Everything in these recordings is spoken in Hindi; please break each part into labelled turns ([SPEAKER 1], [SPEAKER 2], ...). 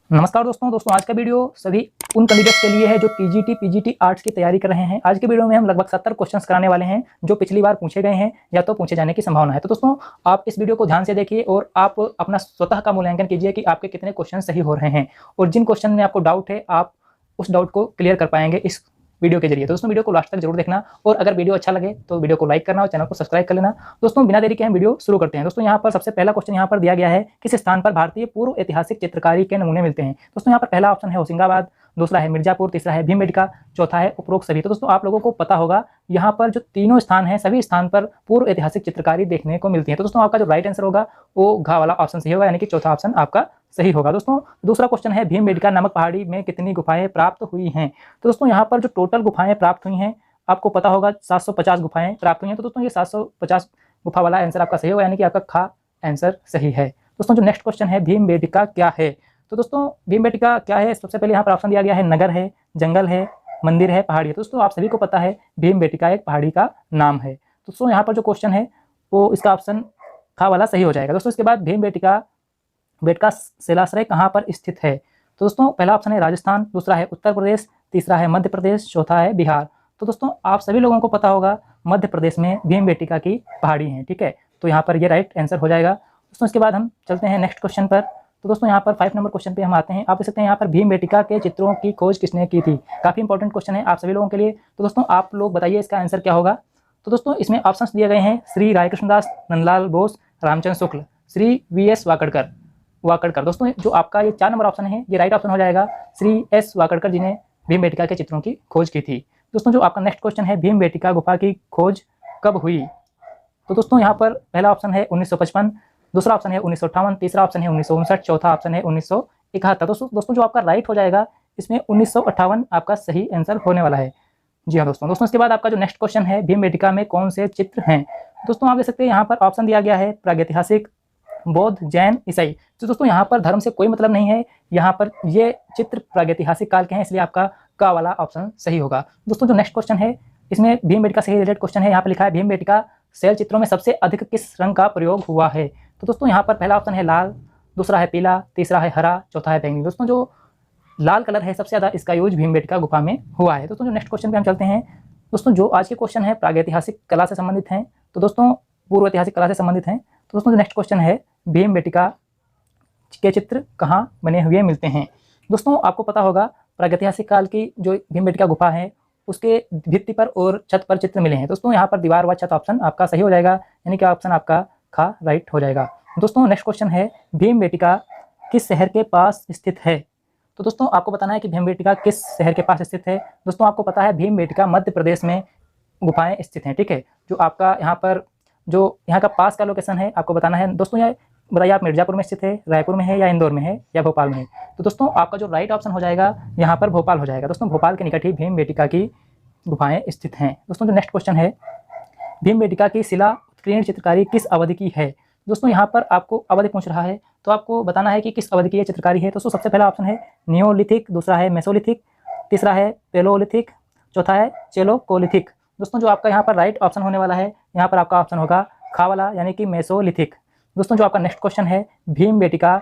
[SPEAKER 1] नमस्कार दोस्तों आज का वीडियो सभी उन कैंडिडेट्स के लिए है जो पीजीटी आर्ट्स की तैयारी कर रहे हैं। आज के वीडियो में हम लगभग 70 क्वेश्चंस कराने वाले हैं जो पिछली बार पूछे गए हैं या तो पूछे जाने की संभावना है। तो दोस्तों आप इस वीडियो को ध्यान से देखिए और आप अपना स्वतः का मूल्यांकन कीजिए कि आपके कितने क्वेश्चन सही हो रहे हैं और जिन क्वेश्चन में आपको डाउट है आप उस डाउट को क्लियर कर पाएंगे इस वीडियो के जरिए। तो दोस्तों वीडियो को लास्ट तक जरूर देखना और अगर वीडियो अच्छा लगे तो वीडियो को लाइक करना और चैनल को सब्सक्राइब कर लेना। दोस्तों बिना देरी के हम वीडियो शुरू करते हैं। दोस्तों यहाँ पर सबसे पहला क्वेश्चन यहाँ पर दिया गया है, किस स्थान पर भारतीय पूर्व ऐतिहासिक चित्रकारी के नमूने मिलते हैं। दोस्तों यहाँ पर पहला ऑप्शन है होशंगाबाद, दूसरा है मिर्जापुर, तीसरा है भीमबेटका, चौथा है उपरोक्त सभी। तो दोस्तों आप लोगों को पता होगा यहाँ पर जो तीनों स्थान हैं सभी स्थान पर पूर्व ऐतिहासिक चित्रकारी देखने को मिलती है। तो दोस्तों आपका जो राइट आंसर होगा वो घ वाला ऑप्शन सही होगा, यानी कि चौथा ऑप्शन आपका सही होगा। दोस्तों दूसरा क्वेश्चन है भीमबेटका नामक पहाड़ी में कितनी गुफाएं प्राप्त हुई हैं। तो दोस्तों यहाँ पर जो टोटल गुफाएं प्राप्त हुई हैं आपको पता होगा 750 गुफाएं प्राप्त हुई हैं। तो दोस्तों ये 750 गुफा वाला आंसर आपका सही होगा, यानी कि आपका खा आंसर सही है। दोस्तों जो नेक्स्ट क्वेश्चन है भीमबेटका क्या है। तो दोस्तों भीमबेटका क्या है, सबसे पहले यहाँ पर ऑप्शन दिया गया है नगर है, जंगल है, मंदिर है, पहाड़ी है। तो दोस्तों आप सभी को पता है भीमबेटका एक पहाड़ी का नाम है। दोस्तों यहाँ पर जो क्वेश्चन है वो इसका ऑप्शन खा वाला सही हो जाएगा। दोस्तों इसके बाद भीमबेटका शिलाश्रय कहाँ पर स्थित है। तो दोस्तों पहला ऑप्शन है राजस्थान, दूसरा है उत्तर प्रदेश, तीसरा है मध्य प्रदेश, चौथा है बिहार। तो दोस्तों आप सभी लोगों को पता होगा मध्य प्रदेश में भीमबेटका की पहाड़ी है, ठीक है। तो यहाँ पर ये राइट आंसर हो जाएगा। दोस्तों इसके बाद हम चलते हैं नेक्स्ट क्वेश्चन पर। तो दोस्तों यहाँ पर 5 नंबर क्वेश्चन पे हम आते हैं। आप देख सकते हैं यहाँ पर भीमबेटका के चित्रों की खोज किसने की थी। काफ़ी इंपॉर्टेंट क्वेश्चन है आप सभी लोगों के लिए। तो दोस्तों आप लोग बताइए इसका आंसर क्या होगा। तो दोस्तों इसमें ऑप्शंस दिए गए हैं श्री रायकृष्णदास, नंदलाल बोस, रामचंद्र शुक्ल, श्री वीएस वाकड़कर। दोस्तों जो आपका ये 4 नंबर ऑप्शन है ये राइट ऑप्शन हो जाएगा, श्री एस वाकड़कर जी ने भीमबेटका के चित्रों की खोज की थी। दोस्तों जो आपका नेक्स्ट क्वेश्चन है भीमबेटका गुफा की खोज कब हुई। तो दोस्तों यहाँ पर पहला ऑप्शन है 1955, दूसरा ऑप्शन है 1958, तीसरा ऑप्शन है 1959, चौथा ऑप्शन है 1971। दोस्तों जो आपका राइट हो जाएगा इसमें 1958 आपका सही आंसर होने वाला है। जी हाँ दोस्तों इसके बाद आपका जो नेक्स्ट क्वेश्चन है भीमबेटका में कौन से चित्र हैं। दोस्तों आप देख सकते हैं यहाँ पर ऑप्शन दिया गया है प्रागैतिहासिक, बौद्ध, जैन, ईसाई। तो दोस्तों यहाँ पर धर्म से कोई मतलब नहीं है, यहाँ पर ये चित्र प्रागैतिहासिक काल के हैं, इसलिए आपका का वाला ऑप्शन सही होगा। दोस्तों जो नेक्स्ट क्वेश्चन है इसमें भीमबेटका से रिलेटेड क्वेश्चन है। यहाँ पर लिखा है भीमबेटका शैल चित्रों में सबसे अधिक किस रंग का प्रयोग हुआ है। तो दोस्तों यहाँ पर पहला ऑप्शन है लाल, दूसरा है पीला, तीसरा है हरा, चौथा है बैंगनी। दोस्तों जो लाल कलर है सबसे ज़्यादा इसका यूज भीमबेटका गुफा में हुआ है। दोस्तों जो नेक्स्ट क्वेश्चन पे हम चलते हैं। दोस्तों जो आज के क्वेश्चन है प्रागैतिहासिक कला से संबंधित हैं, तो दोस्तों पूर्व ऐतिहासिक कला से संबंधित हैं। तो दोस्तों जो नेक्स्ट क्वेश्चन है भीमबेटका के चित्र कहाँ बने हुए मिलते हैं। दोस्तों आपको पता होगा प्रागैतिहासिक काल की जो भीमबेटका गुफा है उसके भित्ति पर और छत पर चित्र मिले हैं। दोस्तों यहाँ पर दीवार व छत ऑप्शन आपका सही हो जाएगा, यानी कि ऑप्शन आपका खा राइट हो जाएगा। दोस्तों नेक्स्ट क्वेश्चन है भीमबेटका किस शहर के पास स्थित है। तो दोस्तों आपको बताना है कि भीमबेटका किस शहर के पास स्थित है। दोस्तों आपको पता है भीमबेटका मध्य प्रदेश में गुफाएं स्थित हैं, ठीक है। जो आपका यहाँ पर जो यहाँ का पास का लोकेशन है आपको बताना है। दोस्तों यह बताइए आप मिर्जापुर में स्थित है, रायपुर में है, या इंदौर में है, या भोपाल में है। तो दोस्तों आपका जो राइट ऑप्शन हो जाएगा यहाँ पर भोपाल हो जाएगा। दोस्तों भोपाल के निकट ही भीमबेटका की गुफाएं स्थित हैं। दोस्तों जो नेक्स्ट क्वेश्चन है भीमबेटका की शिला उत्कीर्ण चित्रकारी किस अवधि की है। दोस्तों यहाँ पर आपको अवधि पूछ रहा है तो आपको बताना है कि किस अवधि की ये चित्रकारी है। दोस्तों सबसे पहला ऑप्शन है नियोलिथिक, दूसरा है मेसोलिथिक, तीसरा है पेलोलिथिक, चौथा है चेलोकोलिथिक। दोस्तों जो आपका यहाँ पर राइट ऑप्शन होने वाला है यहाँ पर आपका ऑप्शन होगा खा वाला, यानी कि मेसोलिथिक। दोस्तों जो आपका नेक्स्ट क्वेश्चन है भीमबेटका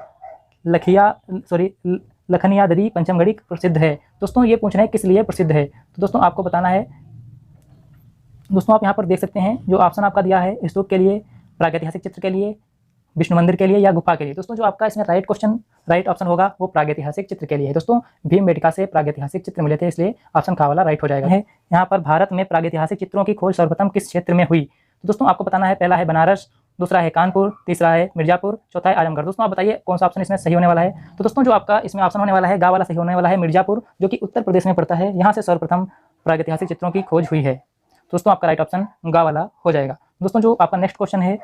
[SPEAKER 1] लखनियादरी पंचमगढ़ी प्रसिद्ध है। दोस्तों ये पूछना है किस लिए प्रसिद्ध है। तो दोस्तों आपको बताना है, दोस्तों आप यहाँ पर देख सकते हैं जो ऑप्शन आपका दिया है स्तूप के लिए, प्रागैतिहासिक चित्र के लिए, विष्णु मंदिर के लिए, या गुफा के लिए। दोस्तों जो आपका इसमें राइट ऑप्शन होगा वो प्रागैतिहासिक चित्र के लिए है। दोस्तों भीमबेटका से प्रागैतिहासिक चित्र मिले थे, इसलिए ऑप्शन खा वाला राइट हो जाएगा। यहाँ पर भारत में प्रागैतिहासिक चित्रों की खोज सर्वप्रथम किस क्षेत्र में हुई। तो दोस्तों आपको बताना है पहला है बनारस, दूसरा है कानपुर, तीसरा है मिर्जापुर, चौथा है आजमगढ़। दोस्तों आप बताइए कौन सा ऑप्शन इसमें सही होने वाला है। तो दोस्तों जो आपका इसमें ऑप्शन होने वाला है गा वाला सही होने वाला है मिर्जापुर, जो कि उत्तर प्रदेश में पड़ता है। यहाँ से सर्वप्रथम प्रागैतिहासिक चित्रों की खोज हुई है। दोस्तों आपका राइट ऑप्शन गा वाला हो जाएगा। दोस्तों जो आपका नेक्स्ट क्वेश्चन है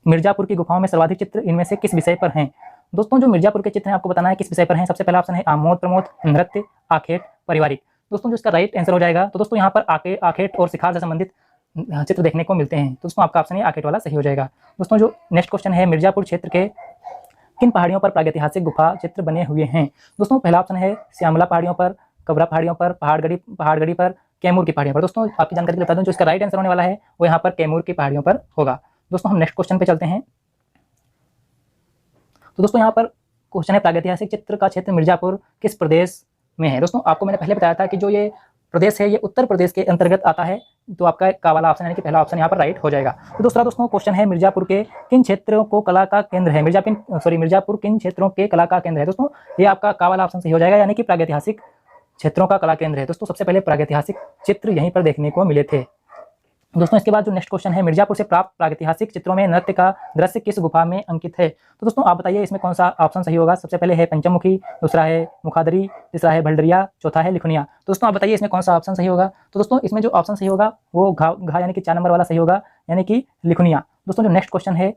[SPEAKER 1] मिर्जापुर की गुफाओं में सर्वाधिक चित्र इनमें से किस विषय पर हैं। दोस्तों जो मिर्जापुर के चित्र हैं आपको बताना है किस विषय पर हैं। सबसे पहला ऑप्शन है आमोद प्रमोद, नृत्य, आखेट, पारिवारिक। दोस्तों जो इसका राइट आंसर हो जाएगा, तो दोस्तों यहाँ पर आखेट और शिकार से संबंधित चित्र देखने को मिलते हैं। दोस्तों आपका ऑप्शन है आखेट वाला सही हो जाएगा। दोस्तों जो नेक्स्ट क्वेश्चन है मिर्जापुर क्षेत्र के किन पहाड़ियों पर प्रागैतिहासिक गुफा चित्र बने हुए हैं। दोस्तों पहला ऑप्शन है श्यामला पहाड़ियों पर, कबरा पहाड़ियों पर, पहाड़गढ़ी पर, कैमूर की पहाड़ियों पर। दोस्तों आपकी जानकारी के लिए बता दूं जो इसका राइट आंसर होने वाला है वो यहाँ पर कैमूर की पहाड़ियों पर होगा। दोस्तों हम नेक्स्ट क्वेश्चन पे चलते हैं। तो दोस्तों यहाँ पर क्वेश्चन है प्रागैतिहासिक चित्र का क्षेत्र मिर्जापुर किस प्रदेश में है। दोस्तों आपको मैंने पहले बताया था कि जो ये प्रदेश है ये उत्तर प्रदेश के अंतर्गत आता है, तो आपका का वाला ऑप्शन यानी कि पहला ऑप्शन यहाँ पर राइट हो जाएगा। तो दूसरा दोस्तों क्वेश्चन है मिर्जापुर के किन क्षेत्रों को कला का केंद्र है। मिर्जापुर किन क्षेत्रों के कला का केंद्र है। दोस्तों ये आपका का वाला ऑप्शन सही हो जाएगा, यानी कि प्रागैतिहासिक क्षेत्रों का कला केंद्र है। दोस्तों सबसे पहले प्रागैतिहासिक चित्र यहीं पर देखने को मिले थे। दोस्तों इसके बाद जो नेक्स्ट क्वेश्चन है, मिर्जापुर से प्राप्त प्रागैतिहासिक चित्रों में नृत्य का दृश्य किस गुफा में अंकित है। तो दोस्तों आप बताइए इसमें कौन सा ऑप्शन सही होगा। सबसे पहले है पंचमुखी, दूसरा है मुखादरी, तीसरा है भलडरिया, चौथा है लिखुनिया। दोस्तों आप बताइए इसमें कौन सा ऑप्शन सही होगा। तो दोस्तों इसमें जो ऑप्शन सही होगा वो घा यानी कि 4 नंबर वाला सही होगा, यानी कि लिखुनिया। दोस्तों जो नेक्स्ट क्वेश्चन है,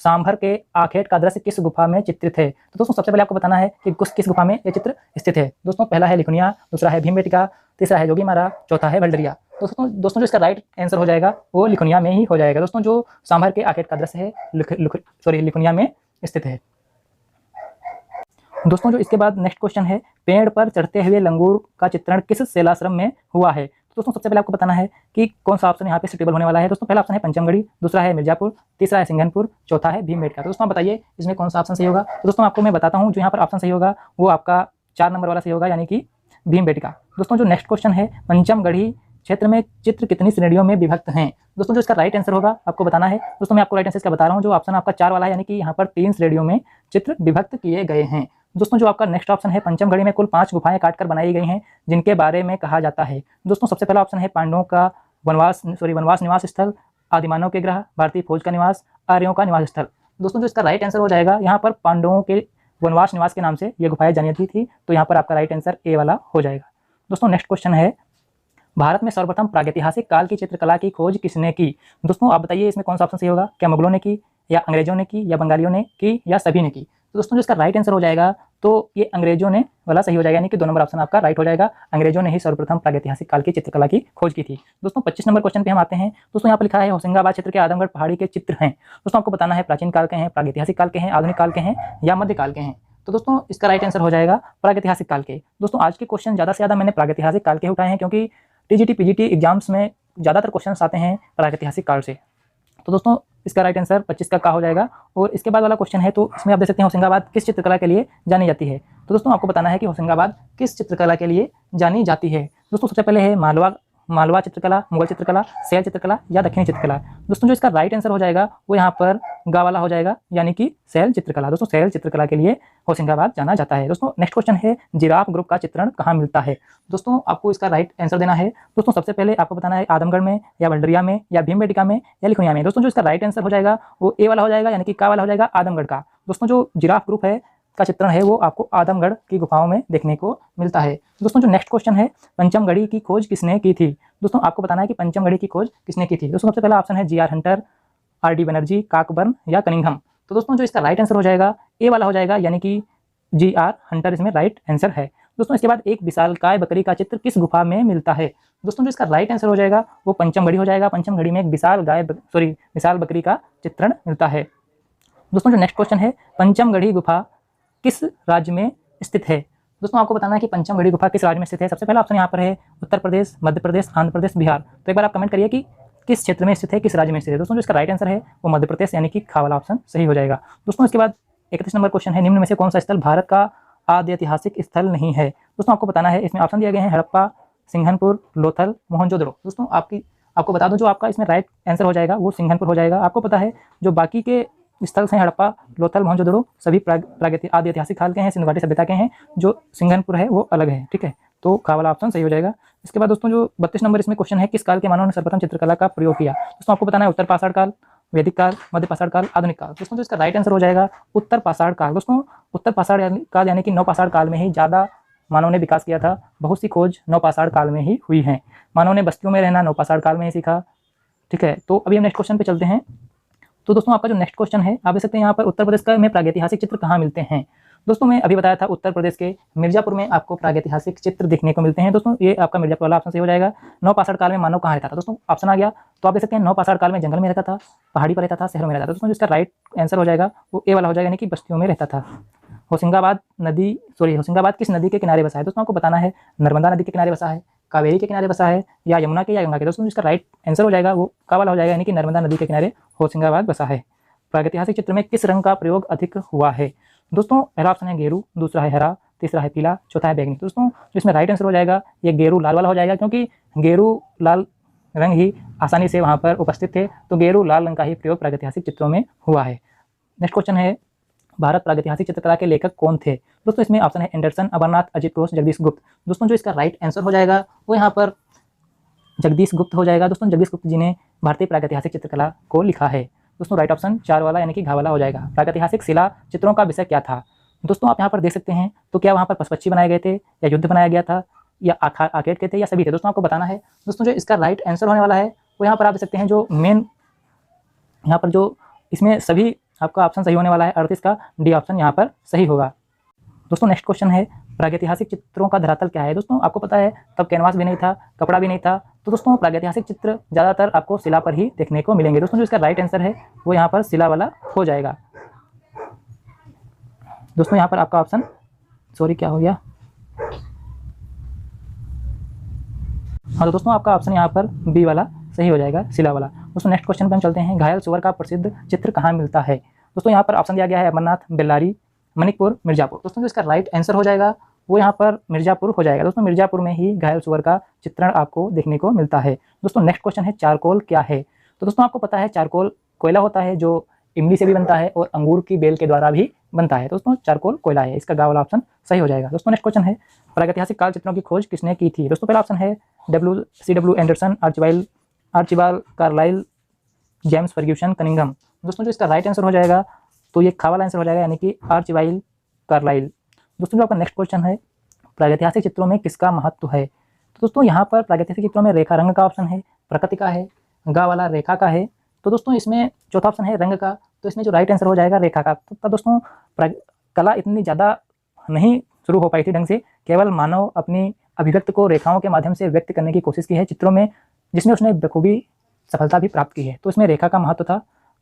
[SPEAKER 1] सांभर के आखेट का दृश्य किस गुफा में चित्रित है। तो दोस्तों सबसे पहले आपको बताना है कि किस गुफा में ये चित्र स्थित है। दोस्तों पहला है लिखुनिया, दूसरा है भीमबेटका, तीसरा है जोगीमारा, चौथा है भलडरिया। दोस्तों जो इसका राइट आंसर हो जाएगा वो लिखुनिया में ही हो जाएगा। दोस्तों जो सांभर के आखेट का दृश्य है लिखुनिया में स्थित है। दोस्तों जो इसके बाद नेक्स्ट क्वेश्चन है, पेड़ पर चढ़ते हुए लंगूर का चित्रण किस शैलाश्रम में हुआ है। तो दोस्तों सबसे पहले आपको बताना है कि कौन सा ऑप्शन यहाँ पे सुटेबल होने वाला है। दोस्तों पहला ऑप्शन है पंचमगढ़ी, दूसरा है मिर्जापुर, तीसरा है सिंघनपुर, चौथा है भीमबेटका। तो दोस्तों आप बताइए इसमें कौन सा ऑप्शन सही होगा। तो दोस्तों आपको मैं बताता हूँ, जो यहाँ पर ऑप्शन सही होगा वो आपका 4 नंबर वाला सही होगा, यानी कि भीमबेटका। दोस्तों जो नेक्स्ट क्वेश्चन है, पंचमगढ़ी क्षेत्र में चित्र कितनी श्रेणियों में विभक्त हैं। दोस्तों जो इसका राइट आंसर होगा आपको बताना है। दोस्तों मैं आपको राइट आंसर इसका बता रहा हूँ, जो ऑप्शन आपका 4 वाला है, यानी कि यहाँ पर 3 श्रेणियों में चित्र विभक्त किए गए हैं। दोस्तों जो आपका नेक्स्ट ऑप्शन है, पंचमगढ़ी में कुल 5 गुफाएं काटकर बनाई गई हैं जिनके बारे में कहा जाता है। दोस्तों सबसे पहला ऑप्शन है पांडवों का वनवास निवास स्थल, आदिमानव के ग्रह, भारतीय फौज का निवास, आर्यों का निवास स्थल। दोस्तों जो इसका राइट आंसर हो जाएगा, यहाँ पर पांडवों के वनवास निवास के नाम से ये गुफाएं जानी जाती थी, तो यहाँ पर आपका राइट आंसर ए वाला हो जाएगा। दोस्तों नेक्स्ट क्वेश्चन है, भारत में सर्वप्रथम प्रागैतिहासिक काल की चित्रकला की खोज किसने की। दोस्तों आप बताइए इसमें कौन सा ऑप्शन सही होगा। क्या मुगलों ने की, या अंग्रेजों ने की, या बंगालियों ने की, या सभी ने की। तो दोस्तों जो इसका राइट आंसर हो जाएगा तो ये अंग्रेजों ने वाला सही हो जाएगा, यानी कि 2 नंबर ऑप्शन आपका राइट हो जाएगा। अंग्रेजों ने ही सर्वप्रथम प्रागैतिहासिक काल की चित्रकला की खोज की थी। दोस्तों 25 नंबर क्वेश्चन पे हम आते हैं। दोस्तों यहाँ पर लिखा है होशंगाबाद क्षेत्र के आदमगढ़ पहाड़ी के चित्र हैं। दोस्तों आपको बताना है प्राचीन काल के हैं, प्रागैतिहासिक काल के हैं, आधुनिक काल के हैं, या मध्यकाल के हैं। तो दोस्तों इसका राइट आंसर हो जाएगा प्रागैतिहासिक काल के। दोस्तों आज के क्वेश्चन ज़्यादा से ज़्यादा मैंने प्रागैतिहासिक काल के उठाए हैं, क्योंकि टीजीटी पीजीटी एग्जाम्स में ज़्यादातर क्वेश्चन आते हैं प्रागैतिहासिक काल से। तो दोस्तों इसका राइट आंसर 25 का हो जाएगा। और इसके बाद वाला क्वेश्चन है, तो इसमें आप देख सकते हैं होशंगाबाद किस चित्रकला के लिए जानी जाती है। तो दोस्तों आपको बताना है कि होशंगाबाद किस चित्रकला के लिए जानी जाती है। दोस्तों सबसे पहले है मालवा चित्रकला, मुगल चित्रकला, शैल चित्रकला, या दक्षिणी चित्रकला। दोस्तों जो इसका राइट आंसर हो जाएगा वो यहाँ पर गा वाला हो जाएगा, यानी कि शैल चित्रकला। दोस्तों शैल चित्रकला के लिए होशंगाबाद जाना जाता है। दोस्तों नेक्स्ट क्वेश्चन है, जिराफ ग्रुप का चित्रण कहाँ मिलता है। दोस्तों आपको इसका राइट आंसर देना है। दोस्तों सबसे पहले आपको बताना है आदमगढ़ में, या भलडरिया में, या भीमबेटका में, या लिखुनिया में। दोस्तों जो इसका राइट आंसर हो जाएगा वो ए वाला हो जाएगा, यानी कि का वाला हो जाएगा, आदमगढ़ का। दोस्तों जो जिराफ ग्रुप है का चित्रण है वो आपको आदमगढ़ की गुफाओं में देखने को मिलता है। दोस्तों जो नेक्स्ट क्वेश्चन है, पंचमगढ़ी की खोज किसने की थी। दोस्तों आपको बताना है कि पंचमगढ़ी की खोज किसने की थी। दोस्तों सबसे पहला ऑप्शन है G R. Hunter, R D. Banerjee, Cockburn, या कनिंघम। तो दोस्तों जो इसका राइट आंसर हो जाएगा ए वाला हो जाएगा, यानी कि जी.आर. हंटर इसमें राइट आंसर है। दोस्तों इसके बाद एक विशालकाय बकरी का चित्र किस गुफा में मिलता है। दोस्तों जो इसका राइट आंसर हो जाएगा वो पंचमगढ़ी हो जाएगा। पंचमगढ़ी में एक विशाल बकरी का चित्रण मिलता है। दोस्तों जो नेक्स्ट क्वेश्चन है, पंचमगढ़ी गुफा किस राज्य में स्थित है। दोस्तों आपको बताना है कि पंचमगढ़ी गुफा किस राज्य में स्थित है। सबसे पहला ऑप्शन यहाँ पर है उत्तर प्रदेश, मध्य प्रदेश, आंध्र प्रदेश, बिहार। तो एक बार आप कमेंट करिए कि किस क्षेत्र में स्थित है, किस राज्य में स्थित है। दोस्तों जो इसका राइट आंसर है वो मध्य प्रदेश, यानी कि खा वाला ऑप्शन सही हो जाएगा। दोस्तों इसके बाद 31 नंबर क्वेश्चन है, निम्न में से कौन सा स्थल भारत का आद्य ऐतिहासिक स्थल नहीं है। दोस्तों आपको बताना है, इसमें ऑप्शन दिए गए हैं हड़प्पा, सिंघनपुर, लोथल, मोहनजोदड़ो। दोस्तों आपको बता दो, जो आपका इसमें राइट आंसर हो जाएगा वो सिंघनपुर हो जाएगा। आपको पता है जो बाकी के स्थल हैं हड़प्पा, लोथल, मोहनजोदड़ो सभी आदि ऐतिहासिक काल के हैं, सिंधु घाटी सभ्यता के हैं। जो सिंघनपुर है वो अलग है, ठीक है। तो का वाला ऑप्शन सही हो जाएगा। इसके बाद दोस्तों जो 32 नंबर इसमें क्वेश्चन है, किस काल के मानव ने सर्वप्रथम चित्रकला का प्रयोग किया। दोस्तों आपको बताना है उत्तर पाषाण काल, वैदिक काल, मध्य पाषाण काल, आधुनिक काल। दोस्तों जो इसका राइट आंसर हो जाएगा उत्तर पाषाण काल। दोस्तों उत्तर पाषाण काल यानी कि नवपाषाण काल में ही ज़्यादा मानव ने विकास किया था। बहुत सी खोज नवपाषाण काल में ही हुई है। मानव ने बस्तियों में रहना नवपाषाण काल में ही सीखा, ठीक है। तो अभी हम नेक्स्ट क्वेश्चन पे चलते हैं। तो दोस्तों आपका जो नेक्स्ट क्वेश्चन है, आप देख सकते हैं यहाँ पर उत्तर प्रदेश का में प्रागैतिहासिक चित्र कहाँ मिलते हैं। दोस्तों मैं अभी बताया था उत्तर प्रदेश के मिर्जापुर में आपको प्रागैतिहासिक चित्र देखने को मिलते हैं। दोस्तों ये आपका मिर्जापुर वाला ऑप्शन सही हो जाएगा। नवपाषाण काल में मानव कहाँ रहता था। दोस्तों ऑप्शन आ गया, तो आप देख सकते हैं नवपाषाण काल में जंगल में रहता था, पहाड़ी पर रहता था, शहरों में रहता था। दोस्तों जिसका राइट आंसर हो जाएगा वो ए वाला हो जाएगा, यानी कि बस्तियों में रहता था। होशंगाबाद किस नदी के किनारे बसा है। दोस्तों आपको बताना है नर्मदा नदी के किनारे बसा है, कावेरी के किनारे बसा है, या यमुना के, या गंगा के। दोस्तों जिसका राइट आंसर हो जाएगा वो का वाला हो जाएगा, यानी कि नर्मदा नदी के किनारे होशंगाबाद बसा है। प्रागैतिहासिक चित्र में किस रंग का प्रयोग अधिक हुआ है। दोस्तों पहला ऑप्शन है गेरू, दूसरा है हरा, तीसरा है पीला, चौथा है बैंगनी। दोस्तों जो इसमें राइट आंसर हो जाएगा ये गेरू लाल वाला हो जाएगा, क्योंकि गेरू लाल रंग ही आसानी से वहाँ पर उपस्थित थे, तो गेरू लाल रंग का ही प्रयोग प्रागैतिहासिक चित्रों में हुआ है। नेक्स्ट क्वेश्चन है भारत प्रागैतिहासिक चित्रकला के लेखक कौन थे। दोस्तों इसमें ऑप्शन है एंडरसन, अमरनाथ, अजित घोष, जगदीश गुप्त। दोस्तों जो इसका राइट आंसर हो जाएगा वो यहाँ पर जगदीश गुप्त हो जाएगा। दोस्तों जगदीश गुप्त जी ने भारतीय प्रागैतिहासिक चित्रकला को लिखा है। दोस्तों राइट ऑप्शन 4 वाला यानी कि घ वाला हो जाएगा। प्रागैतिहासिक शिला चित्रों का विषय क्या था। दोस्तों आप यहाँ पर देख सकते हैं, तो क्या वहाँ पर पशुपक्षी बनाए गए थे, या युद्ध बनाया गया था, या आखेट के थे, या सभी थे। दोस्तों आपको बताना है। दोस्तों जो इसका राइट आंसर होने वाला है वो यहाँ पर आप देख सकते हैं, जो मेन यहाँ पर जो इसमें सभी आपका ऑप्शन सही होने वाला है, अर्थ इसका डी ऑप्शन यहाँ पर सही होगा। दोस्तों नेक्स्ट क्वेश्चन है प्रागैतिहासिक चित्रों का धरातल क्या है। दोस्तों आपको पता है तब कैनवास भी नहीं था, कपड़ा भी नहीं था, तो दोस्तों प्रागैतिहासिक चित्र ज़्यादातर आपको शिला पर ही देखने को मिलेंगे। दोस्तों जो इसका राइट आंसर है वो यहाँ पर शिला वाला हो जाएगा। दोस्तों यहाँ पर आपका ऑप्शन क्या हो गया, हाँ, तो दोस्तों आपका ऑप्शन यहाँ पर बी वाला सही हो जाएगा, शिला वाला। दोस्तों नेक्स्ट क्वेश्चन पर हम चलते हैं। घायल सुअर का प्रसिद्ध चित्र कहाँ मिलता है। दोस्तों यहाँ पर ऑप्शन दिया गया है अमरनाथ, बेल्लारी, मणिकपुर, मिर्जापुर। दोस्तों जो इसका राइट आंसर हो जाएगा वो यहाँ पर मिर्जापुर हो जाएगा। दोस्तों मिर्जापुर में ही घायल सुअर का चित्रण आपको देखने को मिलता है। दोस्तों नेक्स्ट क्वेश्चन है चारकोल क्या है। तो दोस्तों आपको पता है चारकोल कोयला होता है, जो इमली से भी बनता है और अंगूर की बेल के द्वारा भी बनता है। दोस्तों चारकोल कोयला है, इसका गा वाला ऑप्शन सही हो जाएगा। दोस्तों नेक्स्ट क्वेश्चन है प्रागैतिहासिक काल चित्रों की खोज किसने की थी। दोस्तों पहला ऑप्शन है C.W. Anderson, Archibald Carlyle, James Fergusson, Cunningham. दोस्तों जो इसका राइट आंसर हो जाएगा तो ये खा वाला आंसर हो जाएगा, यानी कि आर्चिबाल्ड कार्लाइल। दोस्तों जो आपका नेक्स्ट क्वेश्चन है प्रागैतिहासिक चित्रों में किसका महत्व है। तो दोस्तों यहाँ पर प्रागैतिहासिक चित्रों में रेखा रंग का ऑप्शन है, प्रकृति का है, गा वाला रेखा का है। तो दोस्तों इसमें चौथा ऑप्शन है रंग का, तो इसमें जो राइट आंसर हो जाएगा रेखा का। तो दोस्तों कला इतनी ज़्यादा नहीं शुरू हो पाई थी ढंग से, केवल मानव अपनी अभिव्यक्ति को रेखाओं के माध्यम से व्यक्त करने की कोशिश की है चित्रों में, जिसमें उसने बखूबी सफलता भी प्राप्त की है। तो इसमें रेखा का महत्व था।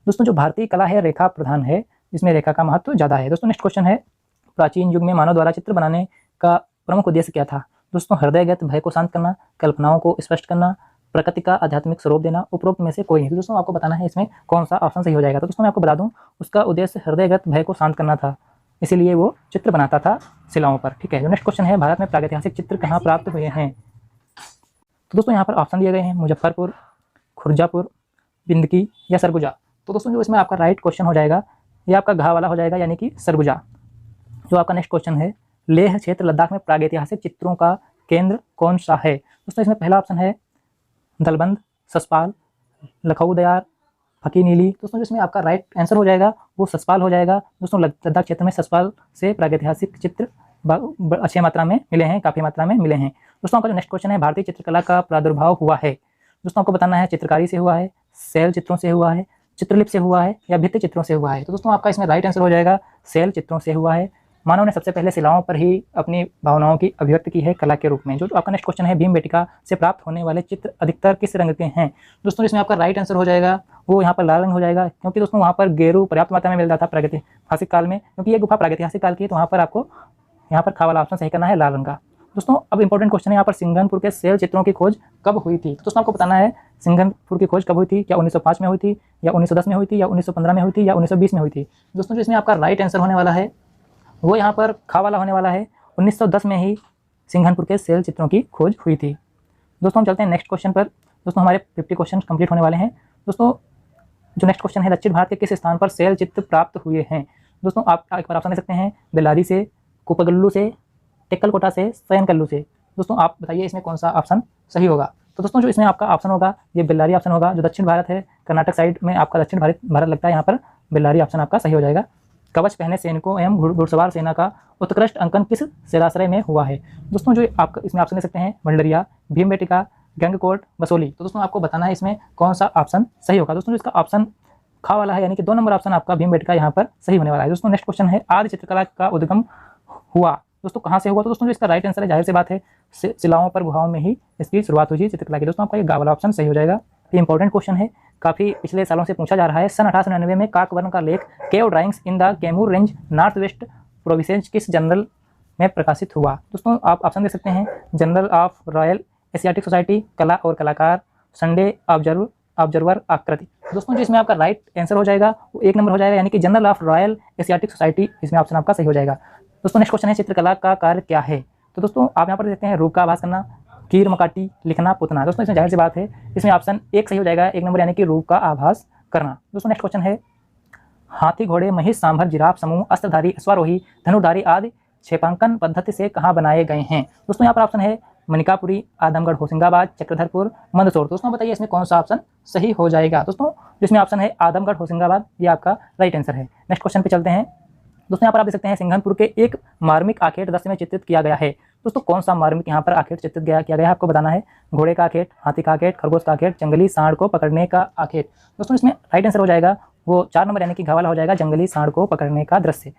[SPEAKER 1] दोस्तों जो भारतीय कला है रेखा प्रधान है, इसमें रेखा का महत्व ज़्यादा है। दोस्तों नेक्स्ट क्वेश्चन है प्राचीन युग में मानव द्वारा चित्र बनाने का प्रमुख उद्देश्य क्या था। दोस्तों हृदयगत भय को शांत करना, कल्पनाओं को स्पष्ट करना, प्रकृति का आध्यात्मिक स्वरूप देना, उपरोक्त में से कोई नहीं। तो दोस्तों आपको बताना है इसमें कौन सा ऑप्शन सही हो जाएगा। तो दोस्तों मैं आपको बता दूं उसका उद्देश्य हृदयगत भय को शांत करना था, इसीलिए वो चित्र बनाता था शिलाओं पर। ठीक है, जो नेक्स्ट क्वेश्चन है भारत में प्रागैतिहासिक चित्र कहाँ प्राप्त हुए हैं। तो दोस्तों यहाँ पर ऑप्शन दिए गए हैं मुजफ्फरपुर, खुर्जापुर, बिंदकी या सरगुजा। तो दोस्तों जो इसमें आपका राइट क्वेश्चन हो जाएगा ये आपका घा वाला हो जाएगा, यानी कि सरगुजा। जो आपका नेक्स्ट क्वेश्चन है लेह क्षेत्र लद्दाख में प्रागैतिहासिक चित्रों का केंद्र कौन सा है। दोस्तों इसमें पहला ऑप्शन है दलबंद, ससपाल, लखऊ दयार, फकी नीली। दोस्तों जिसमें आपका राइट आंसर हो जाएगा वो ससपाल हो जाएगा। दोस्तों लद्दाख क्षेत्र में ससपाल से प्रागैतिहासिक चित्र अच्छी मात्रा में मिले हैं, काफ़ी मात्रा में मिले हैं। दोस्तों आपका जो नेक्स्ट क्वेश्चन है भारतीय चित्रकला का प्रादुर्भाव हुआ है। दोस्तों आपको बताना है चित्रकारी से हुआ है, सेल चित्रों से हुआ है, चित्रलिपि से हुआ है या भित्ति चित्रों से हुआ है। तो दोस्तों आपका इसमें राइट आंसर हो जाएगा सेल चित्रों से हुआ है। मानव ने सबसे पहले शिलाओं पर ही अपनी भावनाओं की अभिव्यक्ति की है कला के रूप में। जो आपका नेक्स्ट क्वेश्चन है भीमबेटका से प्राप्त होने वाले चित्र अधिकतर किस रंग के हैं। दोस्तों इसमें आपका राइट आंसर हो जाएगा वो यहाँ पर लाल रंग हो जाएगा, क्योंकि दोस्तों वहाँ पर गेरू पर्याप्त मात्रा में मिल रहा था प्रागैतिहासिक काल में, क्योंकि ये गुफा प्रागैतिहासिक काल की है। तो वहाँ पर आपको यहाँ पर खा वाला ऑप्शन सही करना है, लाल रंग का। दोस्तों अब इंपॉर्टेंट क्वेश्चन है यहाँ पर सिंघनपुर के सेल चित्रों की खोज कब हुई थी। तो दोस्तों आपको बताना है सिंघनपुर की खोज कब हुई थी, क्या 1905 में हुई थी, या 1910 में हुई थी, या 1915 में हुई थी, या 1920 में हुई थी। दोस्तों जो इसमें आपका राइट आंसर होने वाला है वो यहाँ पर खा वाला होने वाला है। 1910 में ही सिंघनपुर के सेल चित्रों की खोज हुई थी। दोस्तों हम चलते हैं नेक्स्ट क्वेश्चन पर। दोस्तों हमारे 50 क्वेश्चन कंप्लीट होने वाले हैं। दोस्तों जो नेक्स्ट क्वेश्चन है दक्षिण भारत के किस स्थान पर सेल चित्र प्राप्त हुए हैं। दोस्तों आप एक बार ऑप्शन दे सकते हैं बेल्लारी से, कुपगल्लू से, टेक्कलकोटा से, सयनकल्लू से। दोस्तों आप बताइए इसमें कौन सा ऑप्शन सही होगा। तो दोस्तों जो इसमें आपका ऑप्शन होगा ये बेल्लारी ऑप्शन होगा। जो दक्षिण भारत है कर्नाटक साइड में आपका दक्षिण भारत लगता है, यहाँ पर बेल्लारी ऑप्शन आपका सही हो जाएगा। कवच पहने सैनिकों एवं घुड़सवार सेना का उत्कृष्ट अंकन किस सेलाश्रय में हुआ है। दोस्तों जो आप इसमें ऑप्शन दे सकते हैं भंडरिया, भीमबेटका, गंगकोट, बसोली। तो दोस्तों आपको बताना है इसमें कौन सा ऑप्शन सही होगा। दोस्तों जो इसका ऑप्शन खा वाला है, यानी कि 2 नंबर ऑप्शन आपका भीमबेटका यहाँ पर सही होने वाला है। दोस्तों नेक्स्ट क्वेश्चन है आदि चित्रकला का उद्गम हुआ। दोस्तों कहाँ से हुआ। तो दोस्तों जो इसका राइट आंसर है जाहिर सी बात है शिलाओं पर गुहाओं में ही इसकी शुरुआत हुई चित्रकला की। दोस्तों आपका ये गा वाला ऑप्शन सही हो जाएगा। ये इंपॉर्टेंट क्वेश्चन है, काफ़ी पिछले सालों से पूछा जा रहा है। सन 1899 में काकवर्ण का लेख cave drawings in the Kaimur range north west provinces किस जर्नल में प्रकाशित हुआ। दोस्तों आप ऑप्शन दे सकते हैं Journal of Royal Asiatic Society, कला और कलाकार, संडे ऑब्जर्व, ऑब्जर्वर आकृति। दोस्तों जो इसमें आपका राइट आंसर हो जाएगा वो 1 नंबर हो जाएगा, यानी कि general of Royal Asiatic society, इसमें ऑप्शन आपका सही हो जाएगा। दोस्तों नेक्स्ट क्वेश्चन है चित्रकला का कार्य क्या है। तो दोस्तों आप यहाँ पर देखते हैं रूप का आभास करना, कीर मकाटी, लिखना, पुतना। दोस्तों इसमें जाहिर सी बात है इसमें ऑप्शन 1 सही हो जाएगा, 1 नंबर, यानी कि रूप का आभास करना। दोस्तों नेक्स्ट क्वेश्चन है हाथी, घोड़े, महिष, सांभर, जिराफ समूह अस्त्रधारी, अश्वारोही, धनुर्धारी आदि क्षेपांकन पद्धति से कहाँ बनाए गए हैं। दोस्तों यहाँ पर ऑप्शन है मनिकापुरी, आदमगढ़, होशंगाबाद, चक्रधरपुर, मंदसौर। दोस्तों बताइए इसमें कौन सा ऑप्शन सही हो जाएगा। दोस्तों जिसमें ऑप्शन है आदमगढ़, होशंगाबाद, ये आपका राइट आंसर है। नेक्स्ट क्वेश्चन पे चलते हैं। दोस्तों यहाँ पर आप देख सकते हैं सिंघनपुर के एक मार्मिक आखेट दृश्य में चित्रित किया गया है। दोस्तों कौन सा मार्मिक यहाँ पर आखेट चित्रित किया गया है आपको बताना है। घोड़े का आखेट, हाथी का आखेट, खरगोश का आखेट, जंगली सांड को पकड़ने का आखेट। दोस्तों इसमें राइट आंसर हो जाएगा वो 4 नंबर, यानी कि घ वाला हो जाएगा, जंगली सांड को पकड़ने का दृश्य।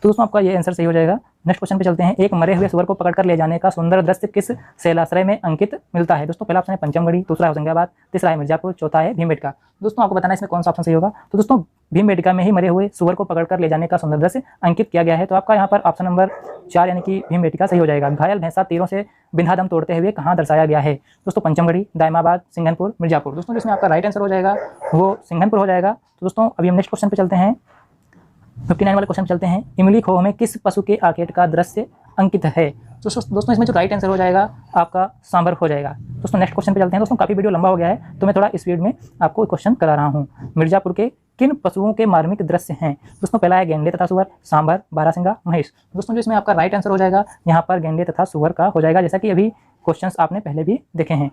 [SPEAKER 1] तो दोस्तों आपका ये आंसर सही हो जाएगा। नेक्स्ट क्वेश्चन पे चलते हैं। एक मरे हुए सुअर को पकड़कर ले जाने का सुंदर दृश्य किस शैलाश्रय में अंकित मिलता है। दोस्तों पहला ऑप्शन है पंचमगढ़ी, दूसरा है होशंगाबाद, तीसरा है मिर्जापुर, चौथा है भीमबेटका। दोस्तों आपको बताना है इसमें कौन सा ऑप्शन सही होगा। तो दोस्तों भीमबेटका में ही मरे हुए सुअर को पकड़कर ले जाने का सुंदर दृश्य अंकित किया गया है। तो आपका यहाँ पर ऑप्शन नंबर 4 यानी कि भीमबेटका सही हो जाएगा। घायल भैंसा तीरों से बिन्हा दम तोड़ते हुए कहाँ दर्शाया गया है। दोस्तों पंचमगढ़ी, दायमाबाद, सिंघनपुर, मिर्जापुर। दोस्तों जिसमें आपका राइट आंसर हो जाएगा वो सिंघनपुर हो जाएगा। तो दोस्तों अभी हम नेक्स्ट क्वेश्चन पे चलते हैं। 59 वाले क्वेश्चन चलते हैं। इमली खोह में किस पशु के आखेट का दृश्य अंकित है। तो दोस्तों इसमें जो राइट आंसर हो जाएगा आपका सांभर हो जाएगा। दोस्तों नेक्स्ट क्वेश्चन पे चलते हैं। दोस्तों काफी वीडियो लंबा हो गया है तो मैं थोड़ा स्पीड में आपको क्वेश्चन करा रहा हूँ। मिर्जापुर के किन पशुओं के मार्मिक दृश्य हैं। दोस्तों पहला है गेंडे तथा सुअर, सांभर, बारहसिंगा, महिष। दोस्तों जो इसमें आपका राइट आंसर हो जाएगा यहाँ पर गेंडे तथा सुअर का हो जाएगा, जैसा कि अभी क्वेश्चन आपने पहले भी देखे हैं।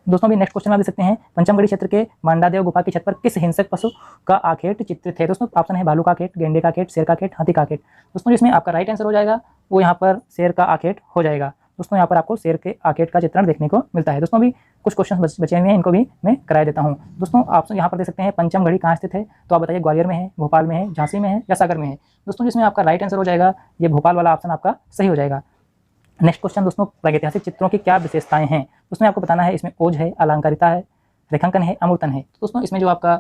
[SPEAKER 1] दोस्तों भी नेक्स्ट क्वेश्चन आप देख सकते हैं। पंचमगढ़ी क्षेत्र के मांडादेव गुफा की छत पर किस हिंसक पशु का आखेट चित्रित है। दोस्तों ऑप्शन है भालू का आखेट, गेंडे का आखेट, शेर का आखेट, हाथी का आखेट। दोस्तों जिसमें आपका राइट आंसर हो जाएगा वो यहाँ पर शेर का आखेट हो जाएगा। दोस्तों यहाँ पर आपको शेर के आखेट का चित्रण देखने को मिलता है। दोस्तों भी कुछ क्वेश्चन बचे हुए हैं, इनको भी मैं करा देता हूँ। दोस्तों आप यहाँ पर देख सकते हैं पंचमगढ़ी कहाँ स्थित है। तो आप बताइए ग्वालियर में है, भोपाल में है, झांसी में है या सागर में है। दोस्तों जिसमें आपका राइट आंसर हो जाएगा ये भोपाल वाला ऑप्शन आपका सही हो जाएगा। नेक्स्ट क्वेश्चन दोस्तों प्रागैतिहासिक चित्रों की क्या विशेषताएं हैं। उसमें आपको बताना है इसमें ओज है, अलंकारिता है, रेखांकन है, अमूर्तन है। तो दोस्तों इसमें जो आपका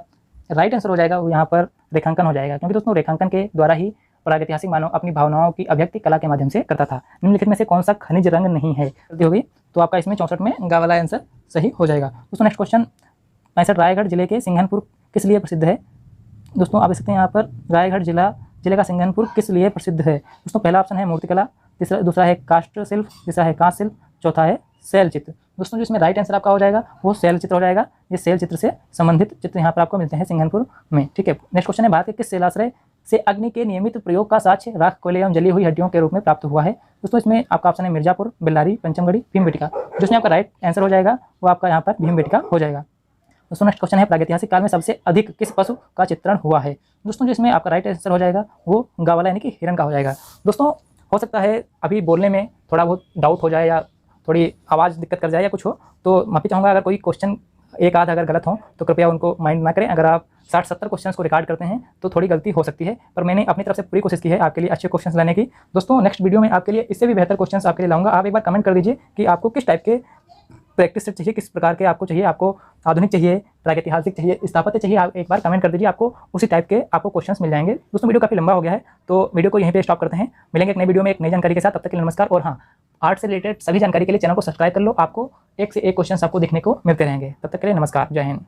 [SPEAKER 1] राइट आंसर हो जाएगा वो यहाँ पर रेखांकन हो जाएगा, क्योंकि दोस्तों रेखांकन के द्वारा ही प्रागैतिहासिक मानव अपनी भावनाओं की अभिव्यक्ति कला के माध्यम से करता था। निम्नलिखित में से कौन सा खनिज रंग नहीं है। जल्दी होगी तो आपका इसमें 64 में गा वाला आंसर सही हो जाएगा। दोस्तों नेक्स्ट क्वेश्चन 65 रायगढ़ जिले के सिंघनपुर किस लिए प्रसिद्ध है। दोस्तों आप देख सकते हैं यहाँ पर रायगढ़ जिले का सिंघनपुर किस लिए प्रसिद्ध है। दोस्तों पहला ऑप्शन है मूर्तिकला, दूसरा है काष्ठ शिल्प, तीसरा है कांस्य शिल्प, चौथा है शैल चित्र। दोस्तों जिसमें राइट आंसर आपका हो जाएगा वो शैल चित्र हो जाएगा। ये शैल चित्र से संबंधित चित्र यहाँ पर आपको मिलते हैं सिंघनपुर में। ठीक है, नेक्स्ट क्वेश्चन है भारत के किस शैलाश्रय से अग्नि के नियमित प्रयोग का साक्ष्य राख, कोयले एवं जली हुई हड्डियों के रूप में प्राप्त हुआ है। दोस्तों इसमें आपका ऑप्शन है मिर्जापुर, बेल्लारी, पंचमगढ़ी, भीमबेटका। जिसमें आपका राइट आंसर हो जाएगा वो आपका यहाँ पर भीमबेटका हो जाएगा। दोस्तों नेक्स्ट क्वेश्चन है प्रागैतिहासिक काल में सबसे अधिक किस पशु का चित्रण हुआ है। दोस्तों जिसमें आपका राइट आंसर हो जाएगा वो गा वाला यानी कि हिरण का हो जाएगा। दोस्तों हो सकता है अभी बोलने में थोड़ा बहुत डाउट हो जाए या थोड़ी आवाज़ दिक्कत कर जाए या कुछ हो, तो माफ़ी चाहूँगा अगर कोई क्वेश्चन एक आध अगर गलत हो तो कृपया उनको माइंड ना करें। अगर आप 60-70 क्वेश्चंस को रिकॉर्ड करते हैं तो थोड़ी गलती हो सकती है, पर मैंने अपनी तरफ से पूरी कोशिश की है आपके लिए अच्छे क्वेश्चंस लाने की। दोस्तों नेक्स्ट वीडियो में आपके लिए इससे भी बेहतर क्वेश्चंस आपके लिए लाऊंगा। आप एक बार कमेंट कर दीजिए कि आपको किस टाइप के प्रैक्टिस सेट चाहिए, किस प्रकार के आपको चाहिए, आपको आधुनिक चाहिए, प्रागैतिहासिक चाहिए, स्थापत्य चाहिए। आप एक बार कमेंट कर दीजिए, आपको उसी टाइप के आपको क्वेश्चंस मिल जाएंगे। दोस्तों वीडियो काफ़ी लंबा हो गया है तो वीडियो को यहीं पे स्टॉप करते हैं। मिलेंगे एक नई वीडियो में एक नई जानकारी के साथ, तब तक के लिए नमस्कार। और हाँ, आर्ट से रिलेटेड सभी जानकारी के लिए चैनल को सब्सक्राइब कर लो, आपको एक से एक क्वेश्चन आपको देखने को मिलते रहेंगे। तब तक के लिए नमस्कार, जय हिंद।